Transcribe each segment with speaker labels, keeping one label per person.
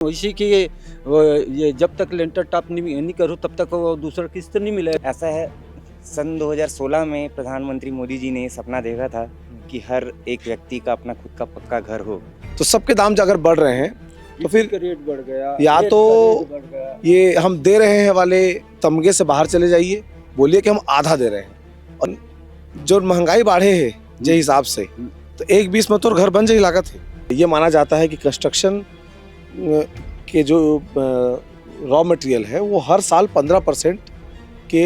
Speaker 1: इसी की ये जब तक लेंटर टॉप नहीं करो तब तक वो दूसरा किस्त नहीं मिले।
Speaker 2: ऐसा है, सन 2016 में प्रधानमंत्री मोदी जी ने सपना देखा था कि हर एक व्यक्ति का अपना खुद का पक्का घर हो।
Speaker 3: तो सबके दाम अगर बढ़ रहे हैं तो फिर
Speaker 1: रेट बढ़ गया,
Speaker 3: या
Speaker 1: रेट
Speaker 3: तो
Speaker 1: का रेट बढ़ गया।
Speaker 3: ये हम दे रहे हैं वाले तमगे से बाहर चले जाइए, बोलिए कि हम आधा दे रहे हैं। और जो महंगाई बढ़े है जिस हिसाब से, तो 1/20 में तो घर बन जाए लागत है। ये माना जाता है कि कंस्ट्रक्शन के जो रॉ मटेरियल है वो हर साल 15% के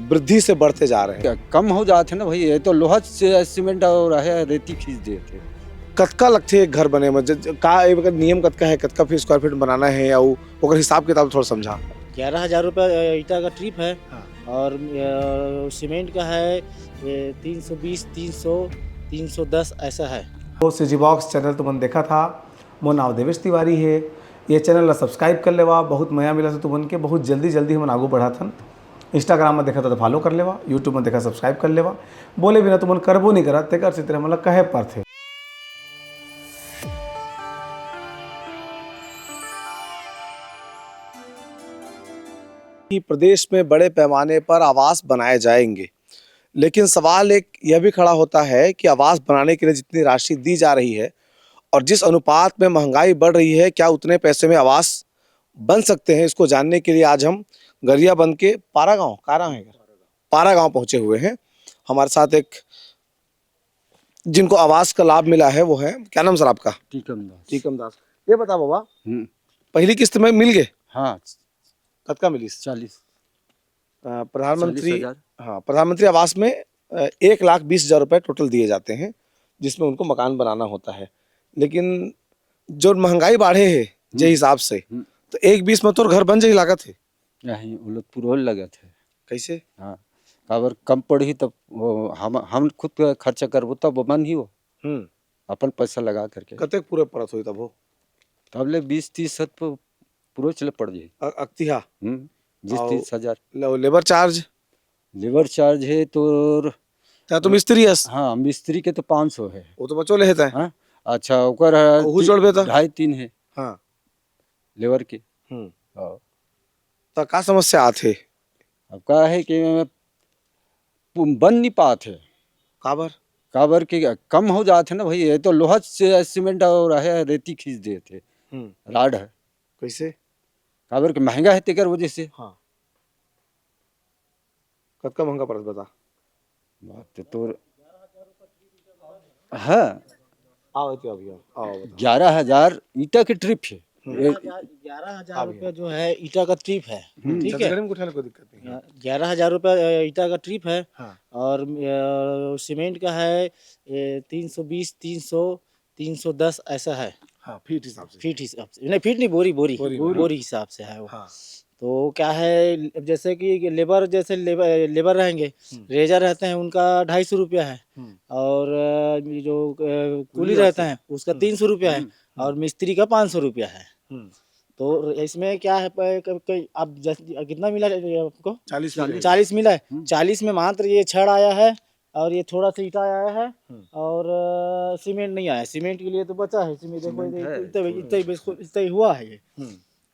Speaker 3: वृद्धि से बढ़ते जा रहे हैं।
Speaker 1: कम हो जाते ना भाई, ये तो लोहा से सीमेंट और रेती खींच देते।
Speaker 3: कतका लगते है एक घर बने में का नियम कतका है, कतका फिर स्क्वायर फीट बनाना है, या वो हिसाब किताब थोड़ा समझा।
Speaker 4: 11,000 रुपये ईटा का ट्रिप है।
Speaker 3: हाँ।
Speaker 4: और सीमेंट का है 320, 300, 310 ऐसा है।
Speaker 5: वो सिजी बॉक्स चैनल तुमन देखा था, मोर नाम देवेश तिवारी है। ये चैनल ला सब्सक्राइब कर लेवा, बहुत मया मिला तुमन के, बहुत जल्दी हम आगू बढ़ाथन। इंस्टाग्राम में देखा तो फॉलो कर लेवा, यूट्यूब में देखा सब्सक्राइब कर लेवा। बोले बिना तुमन करबो नहीं करा तेकर से तेरे मतलब कहे पर थे।
Speaker 3: कि प्रदेश में बड़े पैमाने पर आवास बनाए जाएंगे, लेकिन सवाल एक यह भी खड़ा होता है कि आवास बनाने के लिए जितनी राशि दी जा रही है और जिस अनुपात में महंगाई बढ़ रही है, क्या उतने पैसे में आवास बन सकते हैं? इसको जानने के लिए आज हम गरियाबंद के पारा गांव पहुंचे हुए हैं। हमारे साथ एक जिनको आवास का लाभ मिला है वो है, क्या नाम सर आपका? टीकम दास। ये बता बाबा, पहली किस्त में मिल गए?
Speaker 1: हाँ,
Speaker 3: कतका मिली?
Speaker 1: 40।
Speaker 3: प्रधानमंत्री, हाँ, प्रधानमंत्री आवास में 1,20,000 रुपए टोटल दिए जाते हैं, जिसमें उनको मकान बनाना होता है। लेकिन जो महंगाई बढ़े है जिस हिसाब से, तो 1/20 में तो घर बन जाए लागत है।
Speaker 1: नहीं, वो लोग पूरा लगा थे।
Speaker 3: कैसे?
Speaker 1: हाँ, अगर कम पड़ी तब वो हम खुद खर्चा करबो तब वो बन ही हो। अपन पैसा लगा करके
Speaker 3: कतेक पूरे परत हुई तब हो?
Speaker 1: तब ले 20-30 पूरा चले पड़ जाए।
Speaker 3: अक्तिहा
Speaker 1: 20-30 हजार।
Speaker 3: Labour charge?
Speaker 1: लेबर चार्ज है तो
Speaker 3: क्या तो मिस्त्री है?
Speaker 1: हाँ, मिस्त्री के तो 500 है।
Speaker 3: वो तो बचो लेता है।
Speaker 1: हाँ, अच्छा, ओकर
Speaker 3: ओहू जोड़बे तो
Speaker 1: 2.5-3 है।
Speaker 3: हाँ,
Speaker 1: लेबर के।
Speaker 3: तो का समस्या आथे?
Speaker 1: अब का है कि बन नहीं पाते। काबर के कम हो जाते ना भाई, ये तो लोहा से सीमेंट और रेती खींच देते। राड है।
Speaker 3: कैसे?
Speaker 1: काबर के महंगा है तेकर वजह से।
Speaker 3: हाँ, कतका महंगा पड़त बता?
Speaker 1: बात तो हाँ,
Speaker 3: आओ तो अभी आओ।
Speaker 1: 11,000 ईटा की ट्रिप है।
Speaker 4: 11,000 रुपये जो है ईटा का ट्रिप है। ठीक है,
Speaker 3: में कोई दिक्कत नहीं है।
Speaker 4: 11,000 रुपये ईटा का ट्रिप है।
Speaker 3: हाँ।
Speaker 4: और सीमेंट का है 320, 300, 310 ऐसा है।
Speaker 3: हाँ, फीट हिसाब से।
Speaker 4: नहीं, फीट नहीं, बोरी हिसाब से है वो। हाँ। तो क्या है, जैसे कि लेबर रहेंगे, रेजर रहते हैं, उनका 250 रुपया है। और ये जो कूली रहता है उसका 300 रुपया है। और मिस्त्री का 500 रुपया है। तो इसमें क्या है, अब कितना मिला आपको? 40 मिला है। 40 में मात्र ये छड़ आया है और ये थोड़ा सा ईटा आया है। और सीमेंट नहीं आया। सीमेंट के लिए तो बचा है। सीमेंट देखो, इतना ही हुआ है ये।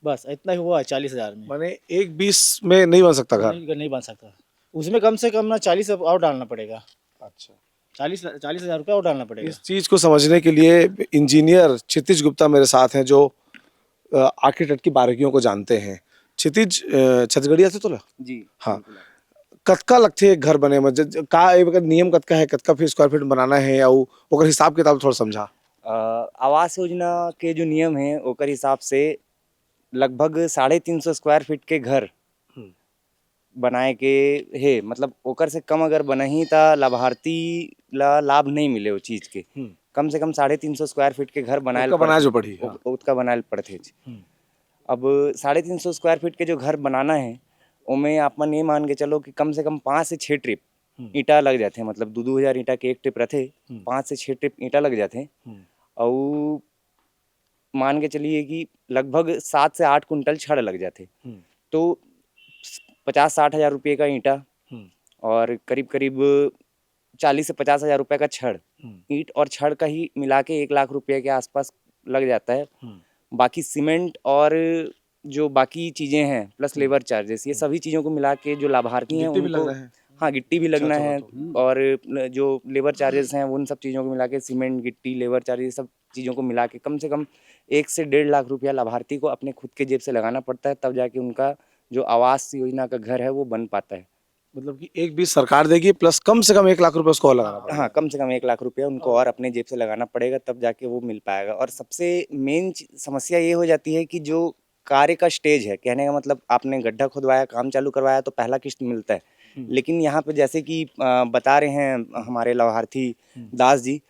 Speaker 4: बस इतना ही हुआ है 40,000 में।
Speaker 3: माने 1/20 में नहीं बन सकता घर?
Speaker 4: नहीं बन सकता। उसमें कम से कम ना 40 और डालना पड़ेगा।
Speaker 3: अच्छा,
Speaker 4: 40,000 रुपया और डालना पड़ेगा।
Speaker 3: इस चीज को समझने के लिए इंजीनियर क्षितिज गुप्ता मेरे साथ हैं, जो आर्किटेक्ट की बारीकियों को जानते हैं। क्षितिज, छत्तीसगढ़िया से तो
Speaker 2: जी
Speaker 3: हाँ, कतका लगते है एक घर बने में का नियम कतका है, कतका फिर स्क्वायर फीट बनाना है, या ओकर हिसाब किताब थोड़ा समझा।
Speaker 2: आवास योजना के जो नियम है ओकर हिसाब से लगभग 350 स्क्वायर फीट के घर बनाए के है। मतलब ओकर से कम अगर बनही ता लाभार्थी ला लाभ नहीं मिले वो चीज के। कम से कम 350 स्क्वायर फीट के घर बनाए
Speaker 3: जो पड़ी
Speaker 2: उसका बनाए पड़ते। अब 350 स्क्वायर फीट के जो घर बनाना है उमें आपन ये मान के चलो कि कम से कम 5 से 6 ट्रिप ईटा लग जाते हैं। मतलब 2-2 हजार ईटा के एक ट्रिप रहते, 5 से 6 ट्रिप ईटा लग जाते हैं। और मान के चलिए कि लगभग 7 से 8 कुंटल छड़ लग जाते। तो 50-60 हजार रुपये का ईंटा और करीब करीब 40 से 50 हजार रुपये का छड़, ईंट और छड़ का ही मिला के 1 लाख रुपये के आसपास लग जाता है। बाकी सीमेंट और जो बाकी चीज़ें हैं प्लस लेबर चार्जेस, ये सभी चीज़ों को मिला के जो लाभार्थी हैं
Speaker 3: गिट्टी भी
Speaker 2: उनको,
Speaker 3: लग रहा है।
Speaker 2: हाँ गिट्टी भी लगना
Speaker 3: अच्छा,
Speaker 2: है, और जो लेबर चार्जेस हैं उन सब चीज़ों को मिला के, सीमेंट गिट्टी लेबर चार्जेस सब चीज़ों को मिला के कम से कम 1 से 1.5 लाख रुपया लाभार्थी को अपने खुद के जेब से लगाना पड़ता है, तब जाके उनका जो आवास योजना का घर है वो बन पाता है।
Speaker 3: मतलब कि एक बीस सरकार देगी प्लस कम से कम 1 लाख रुपए उसको और लगाना पड़ेगा।
Speaker 2: हाँ, कम से कम 1 लाख रुपया उनको और अपने जेब से लगाना पड़ेगा, तब जाके वो मिल पाएगा। और सबसे मेन समस्या ये हो जाती है कि जो कार्य का स्टेज है, कहने का मतलब आपने गड्ढा खुदवाया, काम चालू करवाया तो पहला किस्त मिलता है। लेकिन यहाँ पे जैसे कि बता रहे हैं हमारे लाभार्थी दास जी,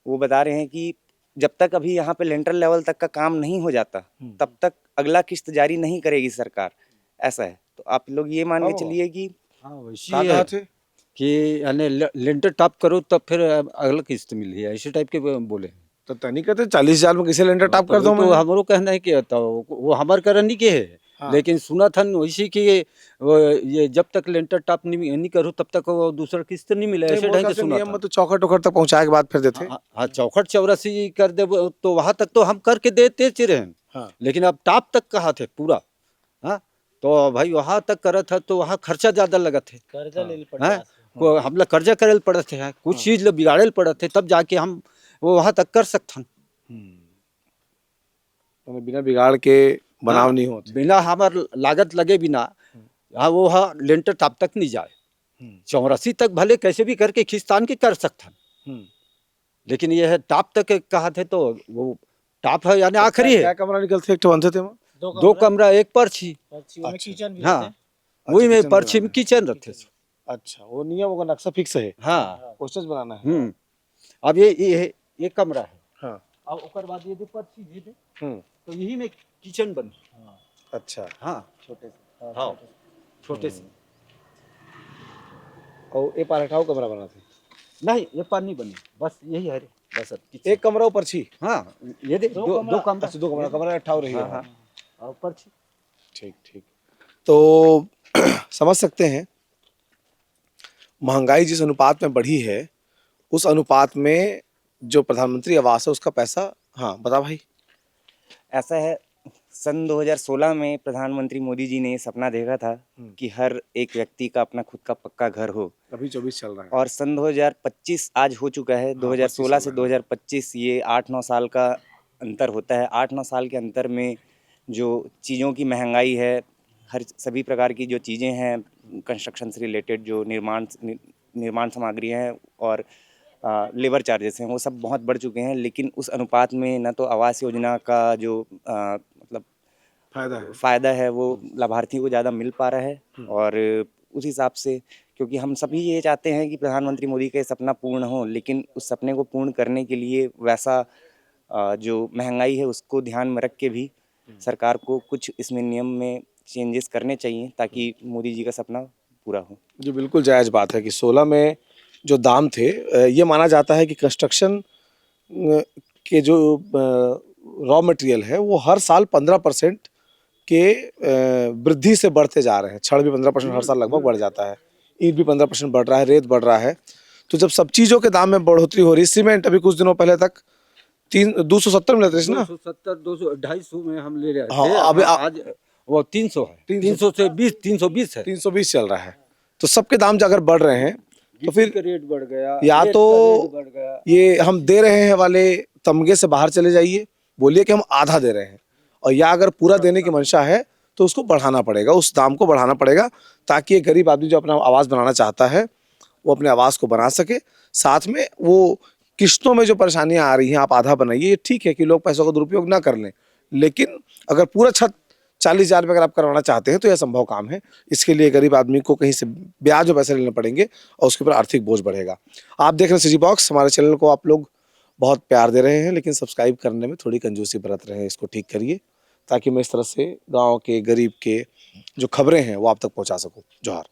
Speaker 2: वो बता रहे हैं कि जब तक अभी यहाँ पे लेंटर लेवल तक का काम नहीं हो जाता, तब तक अगला किस्त जारी नहीं करेगी सरकार, ऐसा है। तो आप लोग ये मान के चलिए कि
Speaker 1: हाँ वैसे
Speaker 3: कहाँ
Speaker 1: ही
Speaker 3: कहाँ
Speaker 1: है
Speaker 3: थे?
Speaker 1: कि यानी लेंटर टॉप करो तब फिर अगला किस्त मिली है, ऐसे टाइप के बोले।
Speaker 3: तो तनी कहते 40,000 में किसी लेंटर टॉप कर दो।
Speaker 1: तो हमारो कहना है कि तो वो हमार करनी के है।
Speaker 3: हाँ।
Speaker 1: लेकिन सुना था वैसे कि ये जब तक लेंटर टॉप नहीं करो तब तक वो दूसरा किस्त नहीं मिले, ऐसे ढंग के सुना
Speaker 3: नियम
Speaker 1: था।
Speaker 3: में तो चौखट उखट तक पहुंचाए के बाद फिर देते।
Speaker 1: हाँ हाँ, चौखट चौरासी कर दे तो वहां तक तो हम करके देते रहे हैं।
Speaker 3: हाँ।
Speaker 1: लेकिन अब टॉप तक कहाँ थे पूरा। हाँ, तो भाई वहां तक करा था तो वहां खर्चा ज्यादा लगा थे।
Speaker 4: कर्जा ले
Speaker 1: हैं, को हमला कर्जा करे पड़े थे, कुछ चीज बिगाड़े पड़े थे, तब जाके हम वो वहां तक कर सकथन।
Speaker 3: तो बिना बिगाड़ के बनाव नहीं होते।
Speaker 1: बिना हमार लागत लगे बिना हाँ वो हाँ लेंटर टॉप तक नहीं जाए। 84 तक भले कैसे भी करके खिस्तान के कर सकथन, लेकिन ये है टॉप तक कहा थे तो वो टॉप है यानी आखिरी
Speaker 3: क्या
Speaker 1: है।
Speaker 3: कमरा निकलते एक तो बनते थे वहाँ?
Speaker 1: 2 कमरा 1 पर्ची।
Speaker 4: किचन भी
Speaker 1: हाँ
Speaker 4: रहते
Speaker 1: वही में
Speaker 3: किचन
Speaker 1: पर्ची में
Speaker 3: बनाना
Speaker 1: किचन रखे।
Speaker 3: अच्छा, वो नियम होगा, नक्शा फिक्स है,
Speaker 1: हाँ
Speaker 3: पोस्टर्स बनाना है।
Speaker 1: अब ये कमरा है।
Speaker 3: हाँ।
Speaker 1: अब ओकर बाद ये पर्ची दे दे
Speaker 3: हम्म।
Speaker 1: तो यही में किचन बनी।
Speaker 3: अच्छा।
Speaker 1: हाँ
Speaker 4: छोटे से
Speaker 1: हाँ छोटे से।
Speaker 3: और ये पारठाओ कमरा बना थे?
Speaker 1: नहीं ये पार नहीं बनी, बस यही है रे, बस अब किचन।
Speaker 3: एक कमरा ऊपर छी?
Speaker 1: हाँ ये देख दो कमरा।
Speaker 3: अच्छा, 2 कमरा, कमरा अठाव रही है।
Speaker 1: हाँ और पर्ची।
Speaker 3: ठीक ठीक। तो समझ सकते हैं महंगाई जिस अनुपात में बढ़ी है, उस अनुपात में जो प्रधानमंत्री आवास है उसका पैसा। हाँ बता भाई।
Speaker 2: ऐसा है, सन 2016 में प्रधानमंत्री मोदी जी ने ये सपना देखा था कि हर एक व्यक्ति का अपना खुद का पक्का घर हो,
Speaker 3: अभी 24 चल रहा है।
Speaker 2: और सन 2025 आज हो चुका है। 2016 से 2025 ये 8-9 साल का अंतर होता है। 8-9 साल के अंतर में जो चीज़ों की महंगाई है, हर सभी प्रकार की जो चीज़ें हैं कंस्ट्रक्शन से रिलेटेड, जो निर्माण सामग्री हैं और लेबर चार्जेस हैं, वो सब बहुत बढ़ चुके हैं। लेकिन उस अनुपात में न तो आवास योजना का जो मतलब फ़ायदा है वो लाभार्थियों को ज़्यादा मिल पा रहा है, और उस हिसाब से क्योंकि हम सभी ये चाहते हैं कि प्रधानमंत्री मोदी का ये सपना पूर्ण हो, लेकिन उस सपने को पूर्ण करने के लिए वैसा जो महंगाई है उसको ध्यान में रख के भी सरकार को कुछ इसमें नियम में चेंजेस करने चाहिए ताकि मोदी जी का सपना पूरा हो।
Speaker 3: जो बिल्कुल जायज़ बात है कि 16 में जो दाम थे, ये माना जाता है कि कंस्ट्रक्शन के जो रॉ मटेरियल है वो हर साल 15% के वृद्धि से बढ़ते जा रहे हैं। छड़ भी 15% हर साल लगभग बढ़ जाता है, ईंट भी 15% बढ़ रहा है, रेत बढ़ रहा है। तो जब सब चीज़ों के दाम में बढ़ोतरी हो रही, सीमेंट अभी कुछ दिनों पहले तक 270 में लेते थे ना,
Speaker 1: 270 200 250 में हम ले रहे थे।
Speaker 3: हाँ, अभी
Speaker 1: आज वो 300 है, 300 से 320 है।
Speaker 3: 320 चल रहा है। तो सबके दाम अगर बढ़ रहे हैं तो फिर
Speaker 1: रेट बढ़ गया,
Speaker 3: या
Speaker 1: रेत
Speaker 3: तो
Speaker 1: का रेट बढ़ गया।
Speaker 3: ये हम दे रहे हैं वाले तमगे से बाहर चले जाइए, बोलिए कि हम आधा दे रहे हैं, और या अगर पूरा देने की मंशा है तो उसको बढ़ाना पड़ेगा, उस दाम को बढ़ाना पड़ेगा, ताकि ये गरीब आदमी जो अपना आवास बनाना चाहता है वो अपने आवास को बना सके। साथ में वो किस्तों में जो परेशानियां आ रही हैं, आप आधा बनाइए। ये ठीक है कि लोग पैसों का दुरुपयोग ना कर लें, लेकिन अगर पूरा छत 40,000 में अगर आप करवाना चाहते हैं तो यह संभव काम है। इसके लिए गरीब आदमी को कहीं से ब्याज और पैसे लेने पड़ेंगे और उसके ऊपर आर्थिक बोझ बढ़ेगा। आप देख रहे हैं सिटी बॉक्स। हमारे चैनल को आप लोग बहुत प्यार दे रहे हैं, लेकिन सब्सक्राइब करने में थोड़ी कंजूसी बरत रहे हैं। इसको ठीक करिए ताकि मैं इस तरह से गाँव के गरीब के जो खबरें हैं वो आप तक पहुँचा सकूँ। जोहार।